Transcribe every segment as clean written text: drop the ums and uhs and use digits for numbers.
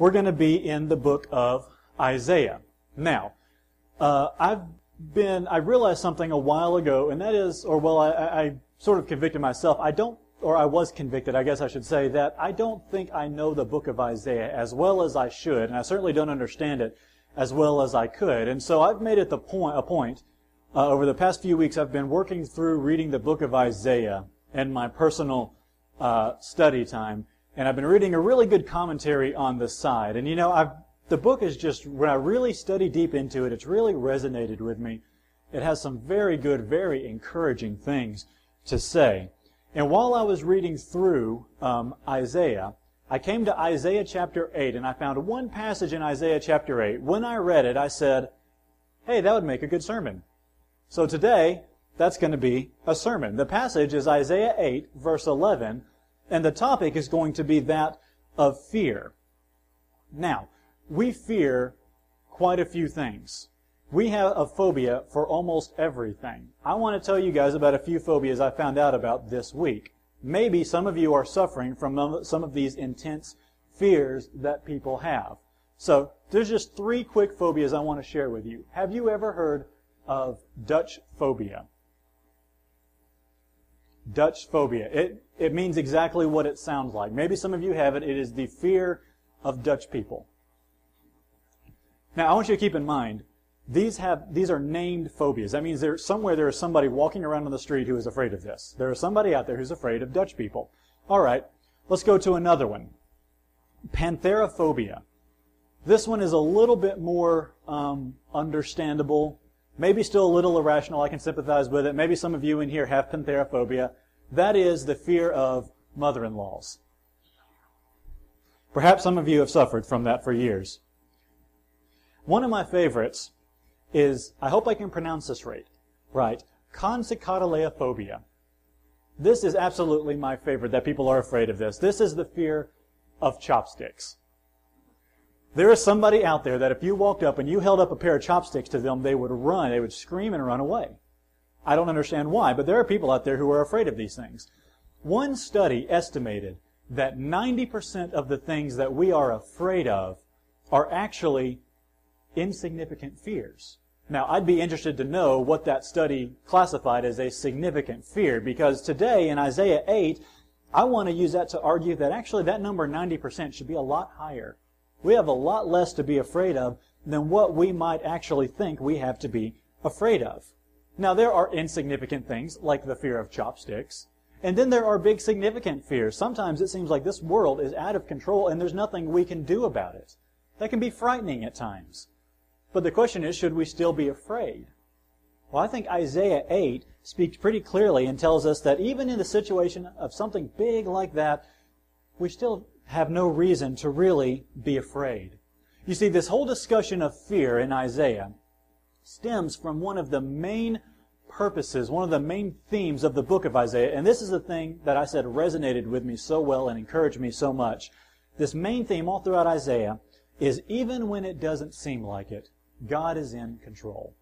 we're going to be in the book of Isaiah. Now, I realized something a while ago, and that is, I sort of convicted myself. I was convicted, I guess I should say, that I don't think I know the book of Isaiah as well as I should, and I certainly don't understand it as well as I could. And so I've made it a point, over the past few weeks, I've been working through reading the book of Isaiah in my personal study time, and I've been reading a really good commentary on the side. And the book is just, when I really study deep into it, it's really resonated with me. It has some very good, very encouraging things to say. And while I was reading through Isaiah, I came to Isaiah chapter 8, and I found one passage in Isaiah chapter 8. When I read it, I said, hey, that would make a good sermon. So today, that's going to be a sermon. The passage is Isaiah 8, verse 11, and the topic is going to be that of fear. Now, we fear quite a few things. We have a phobia for almost everything. I want to tell you guys about a few phobias I found out about this week. Maybe some of you are suffering from some of these intense fears that people have. So, there's just 3 quick phobias I want to share with you. Have you ever heard of Dutch phobia? Dutch phobia. It means exactly what it sounds like. Maybe some of you have it. It is the fear of Dutch people. Now, I want you to keep in mind, these are named phobias. That means there is somebody walking around on the street who is afraid of this. There is somebody out there who's afraid of Dutch people. All right, let's go to another one. Pantherophobia. This one is a little bit more understandable. Maybe still a little irrational. I can sympathize with it. Maybe some of you in here have pantherophobia. That is the fear of mother-in-laws. Perhaps some of you have suffered from that for years. One of my favorites is, I hope I can pronounce this right, conchicotaleophobia. This is absolutely my favorite, that people are afraid of this. This is the fear of chopsticks. There is somebody out there that if you walked up and you held up a pair of chopsticks to them, they would run, they would scream and run away. I don't understand why, but there are people out there who are afraid of these things. One study estimated that 90% of the things that we are afraid of are actually insignificant fears. Now, I'd be interested to know what that study classified as a significant fear, because today in Isaiah 8, I want to use that to argue that actually that number 90% should be a lot higher. We have a lot less to be afraid of than what we might actually think we have to be afraid of. Now, there are insignificant things like the fear of chopsticks, and then there are big significant fears. Sometimes it seems like this world is out of control and there's nothing we can do about it. That can be frightening at times. But the question is, should we still be afraid? Well, I think Isaiah 8 speaks pretty clearly and tells us that even in the situation of something big like that, we still have no reason to really be afraid. You see, this whole discussion of fear in Isaiah stems from one of the main purposes, one of the main themes of the book of Isaiah, and this is the thing that I said resonated with me so well and encouraged me so much. This main theme all throughout Isaiah is, even when it doesn't seem like it, God is in control.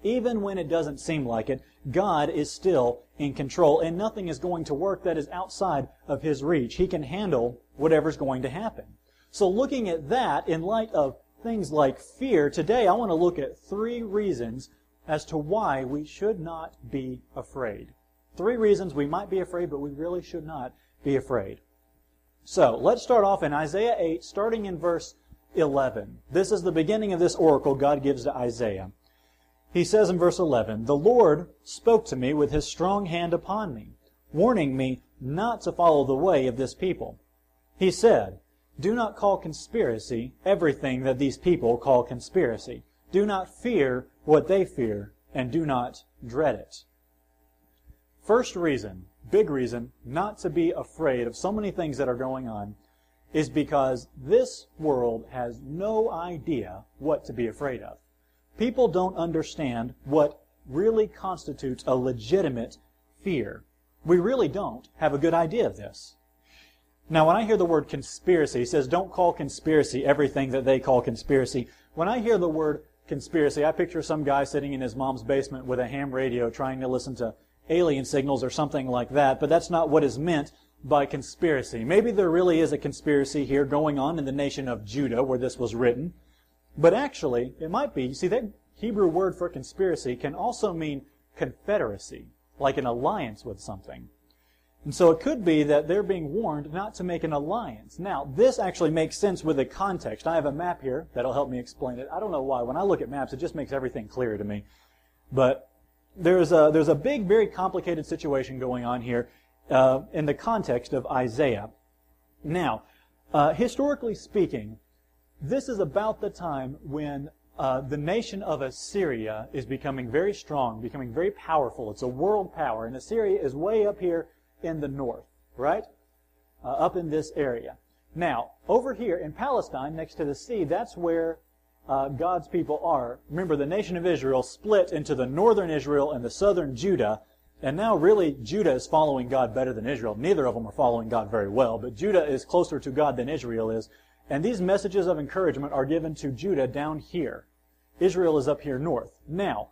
Even when it doesn't seem like it, God is still in control, and nothing is going to work that is outside of His reach. He can handle whatever's going to happen. So looking at that in light of things like fear, today I want to look at 3 reasons as to why we should not be afraid. 3 reasons we might be afraid, but we really should not be afraid. So let's start off in Isaiah 8, starting in verse 11. This is the beginning of this oracle God gives to Isaiah. He says in verse 11, "The Lord spoke to me with His strong hand upon me, warning me not to follow the way of this people. He said, 'Do not call conspiracy everything that these people call conspiracy. Do not fear what they fear, and do not dread it.'" First reason, big reason, not to be afraid of so many things that are going on is because this world has no idea what to be afraid of. People don't understand what really constitutes a legitimate fear. We really don't have a good idea of this. Now, when I hear the word conspiracy, he says, don't call conspiracy everything that they call conspiracy. When I hear the word conspiracy, I picture some guy sitting in his mom's basement with a ham radio trying to listen to alien signals or something like that, but that's not what is meant by conspiracy. Maybe there really is a conspiracy here going on in the nation of Judah where this was written. But actually, it might be. You see, that Hebrew word for conspiracy can also mean confederacy, like an alliance with something. And so it could be that they're being warned not to make an alliance. Now, this actually makes sense with the context. I have a map here that'll help me explain it. I don't know why. When I look at maps, it just makes everything clear to me. But there's a big, very complicated situation going on here in the context of Isaiah. Now, historically speaking, this is about the time when the nation of Assyria is becoming very strong, becoming very powerful. It's a world power, and Assyria is way up here in the north, right? Up in this area. Now, over here in Palestine, next to the sea, that's where God's people are. Remember, the nation of Israel split into the northern Israel and the southern Judah, and now really Judah is following God better than Israel. Neither of them are following God very well, but Judah is closer to God than Israel is. And these messages of encouragement are given to Judah down here. Israel is up here north. Now,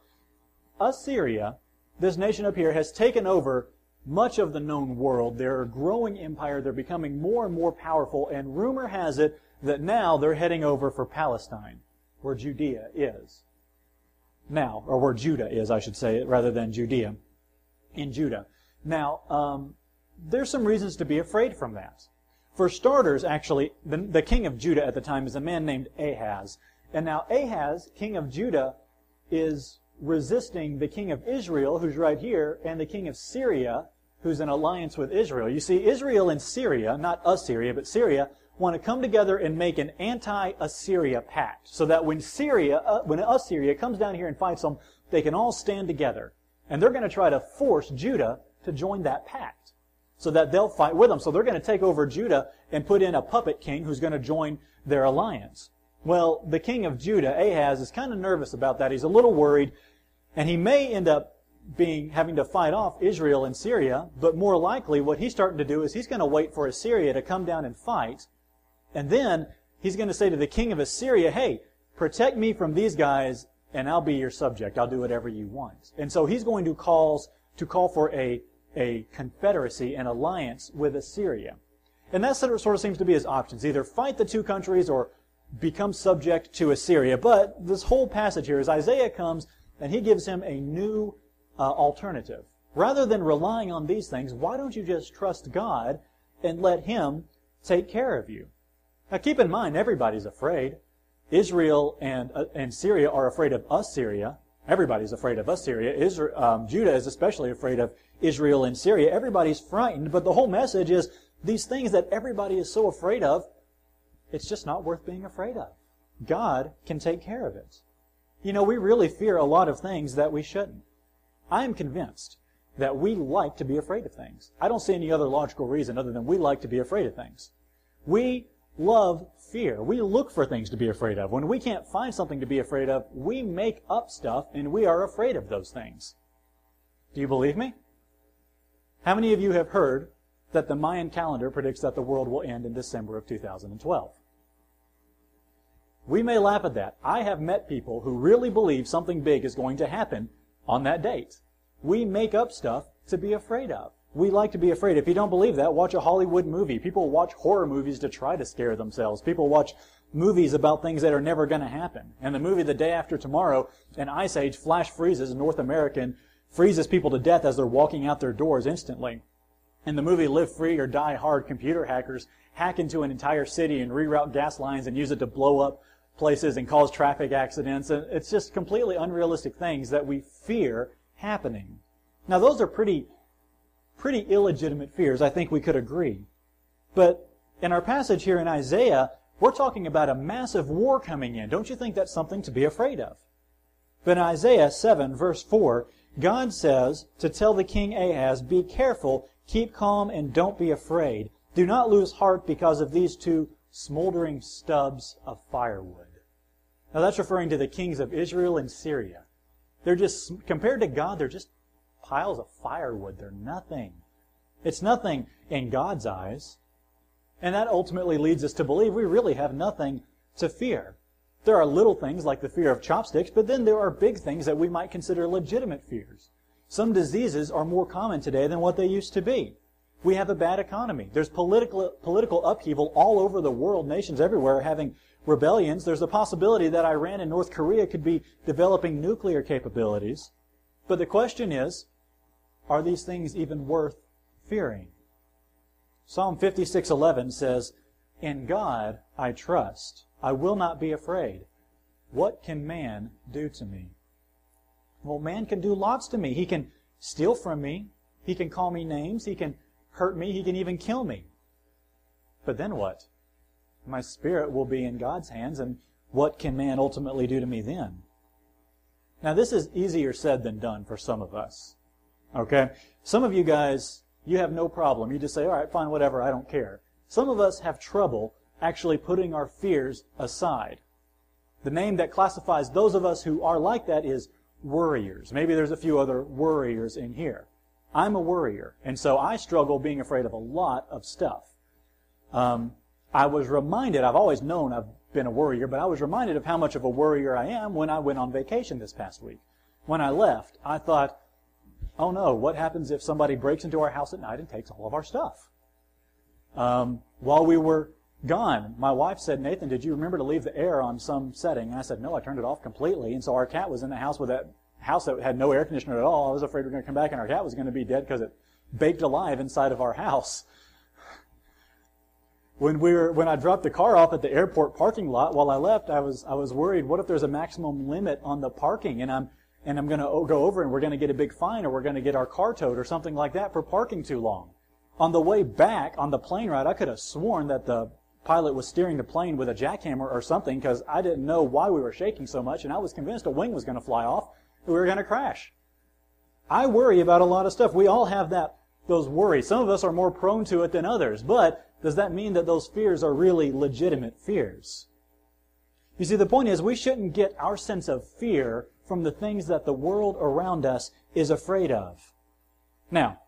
Assyria, this nation up here, has taken over much of the known world. They're a growing empire. They're becoming more and more powerful. And rumor has it that now they're heading over for Palestine, where Judea is. Now, or where Judah is, I should say, rather than Judea, in Judah. Now, there's some reasons to be afraid from that. For starters, actually, the king of Judah at the time is a man named Ahaz. And now Ahaz, king of Judah, is resisting the king of Israel, who's right here, and the king of Syria, who's in alliance with Israel. You see, Israel and Syria, not Assyria, but Syria, want to come together and make an anti-Assyria pact, so that when Assyria comes down here and fights them, they can all stand together. And they're going to try to force Judah to join that pact, so that they'll fight with them. So they're going to take over Judah and put in a puppet king who's going to join their alliance. Well, the king of Judah, Ahaz, is kind of nervous about that. He's a little worried, and he may end up having to fight off Israel and Syria, but more likely what he's starting to do is he's going to wait for Assyria to come down and fight, and then he's going to say to the king of Assyria, hey, protect me from these guys, and I'll be your subject. I'll do whatever you want. And so he's going to call for a confederacy, an alliance with Assyria. And that sort of seems to be his options. Either fight the two countries or become subject to Assyria. But this whole passage here is Isaiah comes and he gives him a new alternative. Rather than relying on these things, why don't you just trust God and let Him take care of you? Now keep in mind, everybody's afraid. Israel and Syria are afraid of Assyria. Everybody's afraid of Assyria. Judah is especially afraid of Israel and Syria. Everybody's frightened, but the whole message is these things that everybody is so afraid of, it's just not worth being afraid of. God can take care of it. You know, we really fear a lot of things that we shouldn't. I am convinced that we like to be afraid of things. I don't see any other logical reason other than we like to be afraid of things. We love fear. We look for things to be afraid of. When we can't find something to be afraid of, we make up stuff and we are afraid of those things. Do you believe me? How many of you have heard that the Mayan calendar predicts that the world will end in December of 2012? We may laugh at that. I have met people who really believe something big is going to happen on that date. We make up stuff to be afraid of. We like to be afraid. If you don't believe that, watch a Hollywood movie. People watch horror movies to try to scare themselves. People watch movies about things that are never going to happen. And the movie The Day After Tomorrow, an ice age flash freezes in North America and freezes people to death as they're walking out their doors instantly. In the movie Live Free or Die Hard, computer hackers hack into an entire city and reroute gas lines and use it to blow up places and cause traffic accidents. And it's just completely unrealistic things that we fear happening. Now, those are pretty illegitimate fears. I think we could agree. But in our passage here in Isaiah, we're talking about a massive war coming in. Don't you think that's something to be afraid of? But in Isaiah 7, verse 4, God says to tell the king Ahaz, be careful, keep calm, and don't be afraid. Do not lose heart because of these two smoldering stubs of firewood. Now that's referring to the kings of Israel and Syria. They're just, compared to God, they're just piles of firewood. They're nothing. It's nothing in God's eyes. And that ultimately leads us to believe we really have nothing to fear. There are little things like the fear of chopsticks, but then there are big things that we might consider legitimate fears. Some diseases are more common today than what they used to be. We have a bad economy. There's political upheaval all over the world. Nations everywhere are having rebellions. There's a possibility that Iran and North Korea could be developing nuclear capabilities. But the question is, are these things even worth fearing? Psalm 56:11 says, "In God I trust. I will not be afraid. What can man do to me?" Well, man can do lots to me. He can steal from me. He can call me names. He can hurt me. He can even kill me. But then what? My spirit will be in God's hands, and what can man ultimately do to me then? Now, this is easier said than done for some of us. Okay? Some of you guys, you have no problem. You just say, all right, fine, whatever, I don't care. Some of us have trouble actually putting our fears aside. The name that classifies those of us who are like that is worriers. Maybe there's a few other worriers in here. I'm a worrier, and so I struggle being afraid of a lot of stuff. I was reminded, I've always known I've been a worrier, but I was reminded of how much of a worrier I am when I went on vacation this past week. When I left, I thought, oh no, what happens if somebody breaks into our house at night and takes all of our stuff? While we were gone, my wife said, Nathan, did you remember to leave the air on some setting? And I said, no, I turned it off completely. And so our cat was in the house with that house that had no air conditioner at all. I was afraid we were going to come back and our cat was going to be dead because it baked alive inside of our house. When I dropped the car off at the airport parking lot, while I left, I was worried, what if there's a maximum limit on the parking and I'm going to go over and we're going to get a big fine or we're going to get our car towed or something like that for parking too long. On the way back, on the plane ride, I could have sworn that the pilot was steering the plane with a jackhammer or something because I didn't know why we were shaking so much and I was convinced a wing was going to fly off and we were going to crash. I worry about a lot of stuff. We all have those worries. Some of us are more prone to it than others, but does that mean that those fears are really legitimate fears? You see, the point is we shouldn't get our sense of fear from the things that the world around us is afraid of. Now,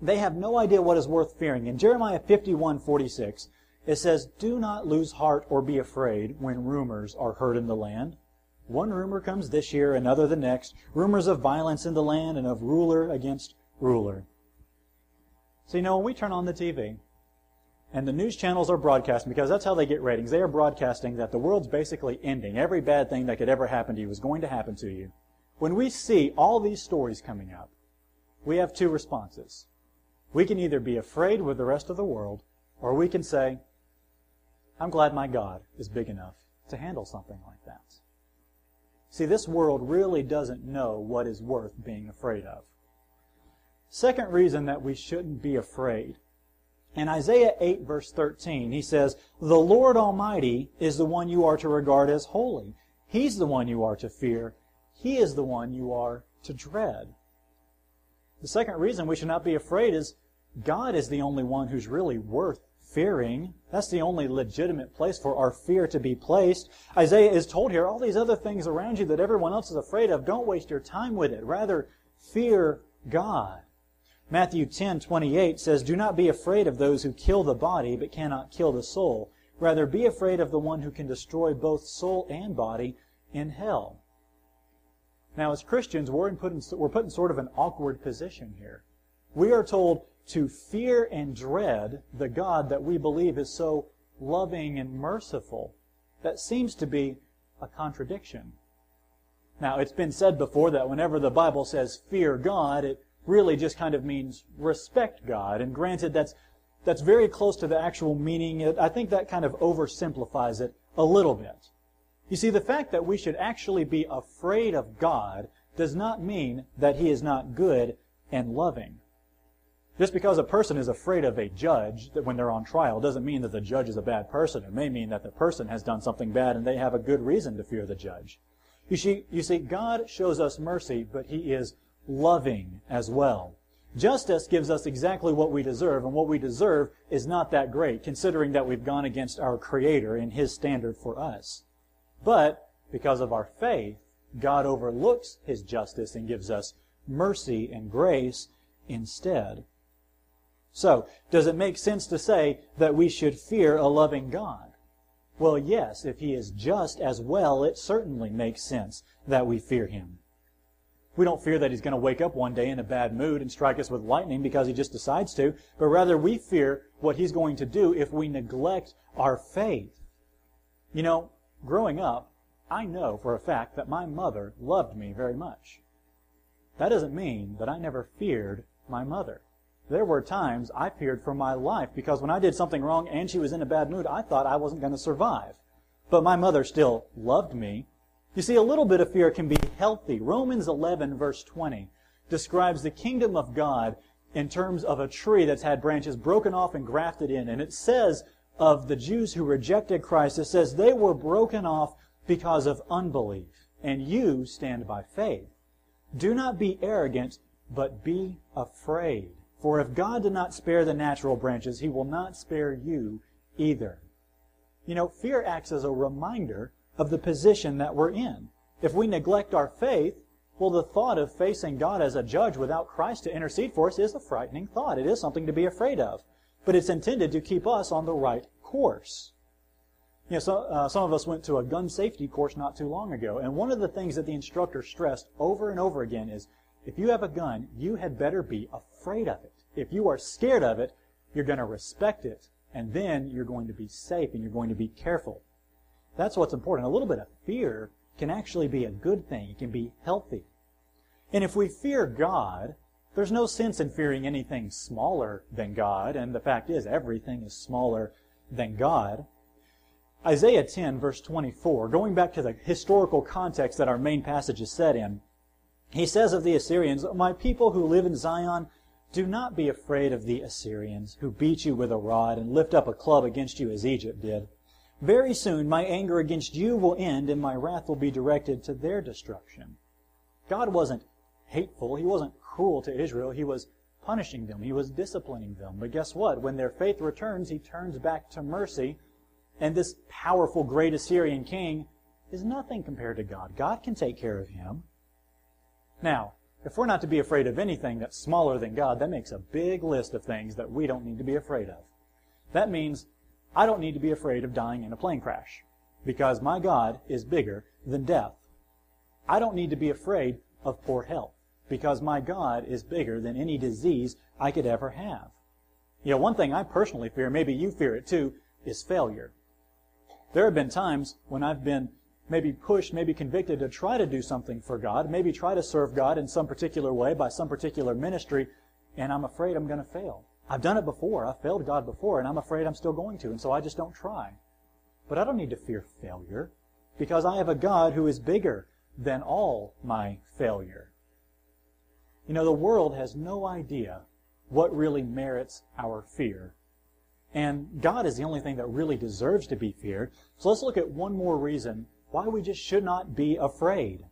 they have no idea what is worth fearing. In Jeremiah 51:46, it says, "Do not lose heart or be afraid when rumors are heard in the land." One rumor comes this year, another the next. Rumors of violence in the land and of ruler against ruler. So, when we turn on the TV, and the news channels are broadcasting, because that's how they get ratings. They are broadcasting that the world's basically ending. Every bad thing that could ever happen to you is going to happen to you. When we see all these stories coming up, we have two responses. We can either be afraid with the rest of the world, or we can say, I'm glad my God is big enough to handle something like that. See, this world really doesn't know what is worth being afraid of. Second reason that we shouldn't be afraid. In Isaiah 8, verse 13, he says, "The Lord Almighty is the one you are to regard as holy. He's the one you are to fear. He is the one you are to dread." The second reason we should not be afraid is God is the only one who's really worth fearing. That's the only legitimate place for our fear to be placed. Isaiah is told here, all these other things around you that everyone else is afraid of, don't waste your time with it. Rather, fear God. Matthew 10:28 says, "Do not be afraid of those who kill the body but cannot kill the soul. Rather, be afraid of the one who can destroy both soul and body in hell." Now, as Christians, we're put in sort of an awkward position here. We are told to fear and dread the God that we believe is so loving and merciful. That seems to be a contradiction. Now, it's been said before that whenever the Bible says fear God, it really just kind of means respect God. And granted, that's very close to the actual meaning. I think that kind of oversimplifies it a little bit. You see, the fact that we should actually be afraid of God does not mean that He is not good and loving. Just because a person is afraid of a judge that when they're on trial doesn't mean that the judge is a bad person. It may mean that the person has done something bad and they have a good reason to fear the judge. You see, God shows us mercy, but He is loving as well. Justice gives us exactly what we deserve, and what we deserve is not that great, considering that we've gone against our Creator and His standard for us. But because of our faith, God overlooks His justice and gives us mercy and grace instead. So, does it make sense to say that we should fear a loving God? Well, yes, if He is just as well, it certainly makes sense that we fear Him. We don't fear that he's going to wake up one day in a bad mood and strike us with lightning because he just decides to, but rather we fear what he's going to do if we neglect our faith. You know, growing up, I know for a fact that my mother loved me very much. That doesn't mean that I never feared my mother. There were times I feared for my life because when I did something wrong and she was in a bad mood, I thought I wasn't going to survive. But my mother still loved me. You see, a little bit of fear can be healthy. Romans 11, verse 20, describes the kingdom of God in terms of a tree that's had branches broken off and grafted in. And it says of the Jews who rejected Christ, it says they were broken off because of unbelief, and you stand by faith. Do not be arrogant, but be afraid. For if God did not spare the natural branches, He will not spare you either. You know, fear acts as a reminder of the position that we're in. If we neglect our faith, well, the thought of facing God as a judge without Christ to intercede for us is a frightening thought. It is something to be afraid of. But it's intended to keep us on the right course. You know, some of us went to a gun safety course not too long ago, and one of the things that the instructor stressed over and over again is, if you have a gun, you had better be afraid of it. If you are scared of it, you're going to respect it, and then you're going to be safe and you're going to be careful. That's what's important. A little bit of fear can actually be a good thing. It can be healthy. And if we fear God, there's no sense in fearing anything smaller than God, and the fact is everything is smaller than God. Isaiah 10, verse 24, going back to the historical context that our main passage is set in, he says of the Assyrians, "My people who live in Zion, do not be afraid of the Assyrians, who beat you with a rod and lift up a club against you as Egypt did. Very soon my anger against you will end, and my wrath will be directed to their destruction." God wasn't hateful. He wasn't cruel to Israel. He was punishing them. He was disciplining them. But guess what? When their faith returns, He turns back to mercy. And this powerful, great Assyrian king is nothing compared to God. God can take care of him. Now, if we're not to be afraid of anything that's smaller than God, that makes a big list of things that we don't need to be afraid of. That means I don't need to be afraid of dying in a plane crash, because my God is bigger than death. I don't need to be afraid of poor health, because my God is bigger than any disease I could ever have. You know, one thing I personally fear, maybe you fear it too, is failure. There have been times when I've been maybe pushed, maybe convicted to try to do something for God, maybe try to serve God in some particular way by some particular ministry, and I'm afraid I'm going to fail. I've done it before. I've failed God before, and I'm afraid I'm still going to, and so I just don't try. But I don't need to fear failure, because I have a God who is bigger than all my failure. You know, the world has no idea what really merits our fear. And God is the only thing that really deserves to be feared. So let's look at one more reason why we just should not be afraid.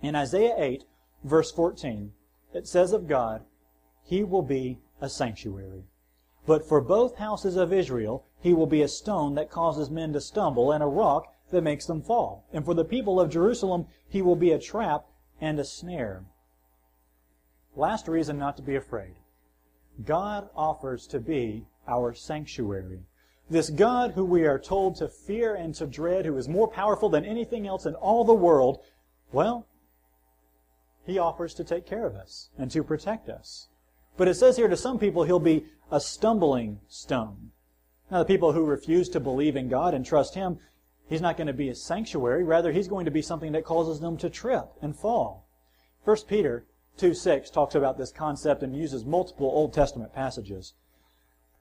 In Isaiah 8, verse 14, it says of God, "He will be a sanctuary. But for both houses of Israel, He will be a stone that causes men to stumble and a rock that makes them fall. And for the people of Jerusalem, He will be a trap and a snare." Last reason not to be afraid. God offers to be our sanctuary. This God who we are told to fear and to dread, who is more powerful than anything else in all the world, well, He offers to take care of us and to protect us. But it says here to some people He'll be a stumbling stone. Now, the people who refuse to believe in God and trust Him, He's not going to be a sanctuary. Rather, He's going to be something that causes them to trip and fall. 1 Peter 2:6 talks about this concept and uses multiple Old Testament passages.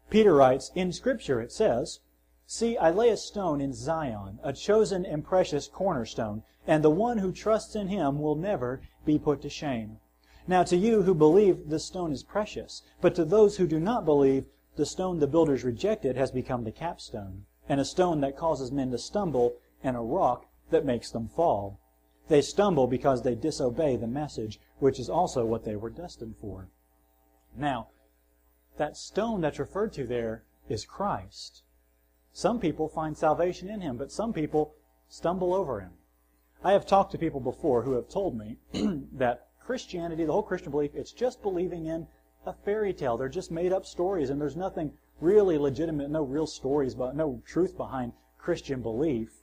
Peter writes, "In Scripture it says, 'See, I lay a stone in Zion, a chosen and precious cornerstone, and the one who trusts in Him will never be put to shame.' Now to you who believe, this stone is precious, but to those who do not believe, the stone the builders rejected has become the capstone, and a stone that causes men to stumble, and a rock that makes them fall. They stumble because they disobey the message, which is also what they were destined for." Now, that stone that's referred to there is Christ. Some people find salvation in Him, but some people stumble over Him. I have talked to people before who have told me that Christianity, the whole Christian belief, it's just believing in a fairy tale. They're just made up stories, and there's nothing really legitimate, no real stories, but no truth behind Christian belief.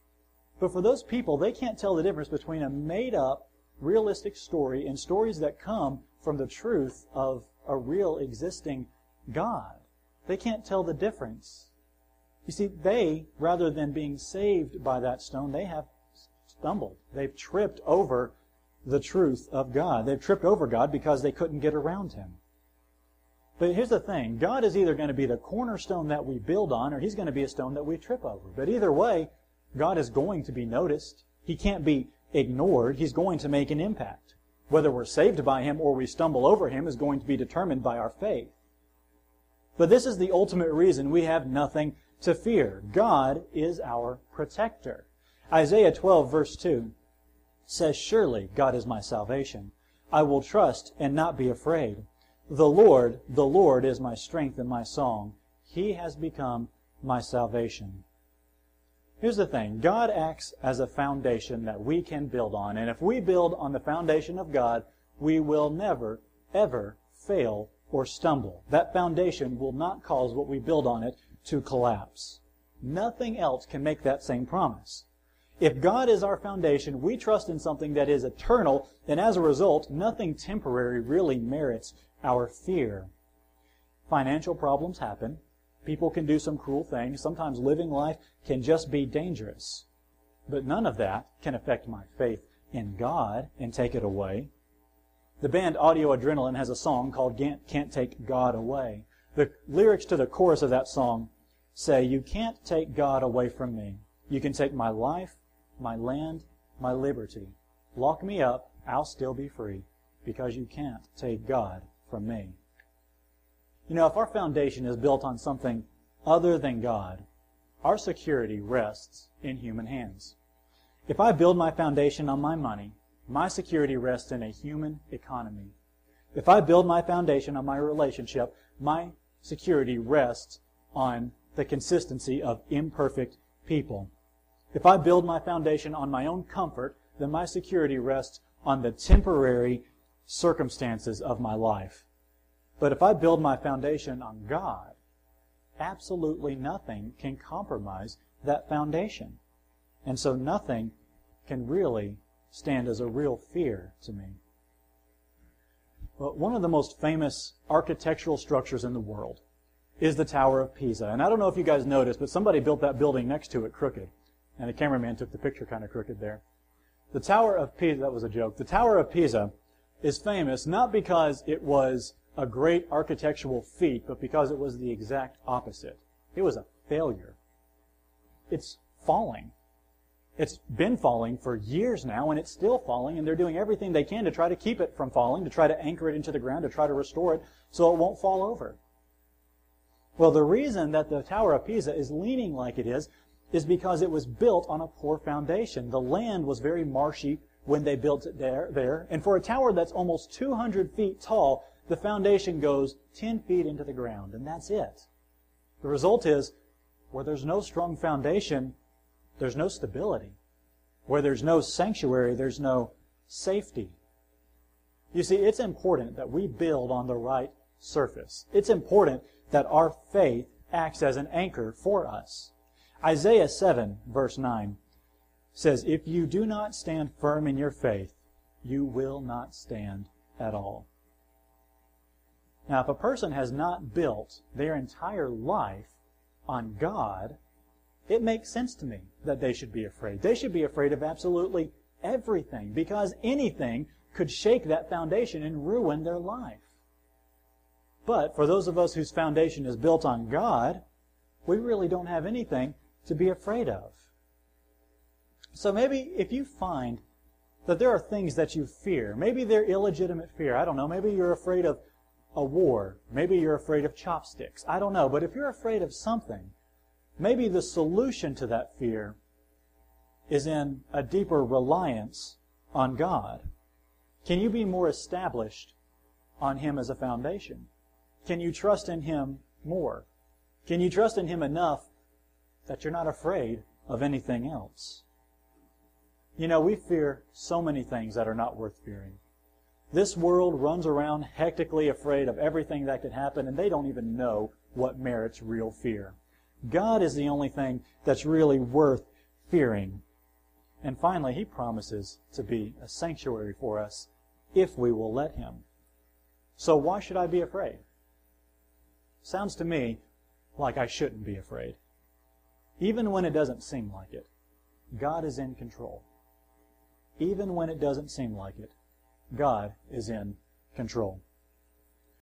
But for those people, they can't tell the difference between a made up realistic story and stories that come from the truth of a real existing God. They can't tell the difference. You see, they, rather than being saved by that stone, they have stumbled. They've tripped over the truth of God. They've tripped over God because they couldn't get around Him. But here's the thing. God is either going to be the cornerstone that we build on, or He's going to be a stone that we trip over. But either way, God is going to be noticed. He can't be ignored. He's going to make an impact. Whether we're saved by Him or we stumble over Him is going to be determined by our faith. But this is the ultimate reason we have nothing to fear. God is our protector. Isaiah 12 verse 2 says, "Surely God is my salvation. I will trust and not be afraid. The Lord is my strength and my song. He has become my salvation." Here's the thing. God acts as a foundation that we can build on. And if we build on the foundation of God, we will never, ever fail or stumble. That foundation will not cause what we build on it to collapse. Nothing else can make that same promise. If God is our foundation, we trust in something that is eternal, and as a result, nothing temporary really merits our fear. Financial problems happen. People can do some cruel things. Sometimes living life can just be dangerous. But none of that can affect my faith in God and take it away. The band Audio Adrenaline has a song called "Can't Take God Away." The lyrics to the chorus of that song say, "You can't take God away from me. You can take my life, my land, my liberty. Lock me up, I'll still be free, because you can't take God from me." You know, if our foundation is built on something other than God, our security rests in human hands. If I build my foundation on my money, my security rests in a human economy. If I build my foundation on my relationship, my security rests on the consistency of imperfect people. If I build my foundation on my own comfort, then my security rests on the temporary circumstances of my life. But if I build my foundation on God, absolutely nothing can compromise that foundation. And so nothing can really stand as a real fear to me. Well, one of the most famous architectural structures in the world is the Tower of Pisa. And I don't know if you guys noticed, but somebody built that building next to it crooked. And the cameraman took the picture kind of crooked there. The Tower of Pisa, that was a joke. The Tower of Pisa is famous not because it was a great architectural feat, but because it was the exact opposite. It was a failure. It's falling. It's been falling for years now, and it's still falling, and they're doing everything they can to try to keep it from falling, to try to anchor it into the ground, to try to restore it so it won't fall over. Well, the reason that the Tower of Pisa is leaning like it is because it was built on a poor foundation. The land was very marshy when they built it there. And for a tower that's almost 200 feet tall, the foundation goes 10 feet into the ground, and that's it. The result is, where there's no strong foundation, there's no stability. Where there's no sanctuary, there's no safety. You see, it's important that we build on the right surface. It's important that our faith acts as an anchor for us. Isaiah 7, verse 9 says, "If you do not stand firm in your faith, you will not stand at all." Now, if a person has not built their entire life on God, it makes sense to me that they should be afraid. They should be afraid of absolutely everything, because anything could shake that foundation and ruin their life. But for those of us whose foundation is built on God, we really don't have anything to be afraid of. So maybe if you find that there are things that you fear, maybe they're illegitimate fear, I don't know, maybe you're afraid of a war, maybe you're afraid of chopsticks, I don't know, but if you're afraid of something, maybe the solution to that fear is in a deeper reliance on God. Can you be more established on Him as a foundation? Can you trust in Him more? Can you trust in Him enough that you're not afraid of anything else? You know, we fear so many things that are not worth fearing. This world runs around hectically afraid of everything that could happen, and they don't even know what merits real fear. God is the only thing that's really worth fearing. And finally, He promises to be a sanctuary for us if we will let Him. So why should I be afraid? Sounds to me like I shouldn't be afraid. Even when it doesn't seem like it, God is in control. Even when it doesn't seem like it, God is in control.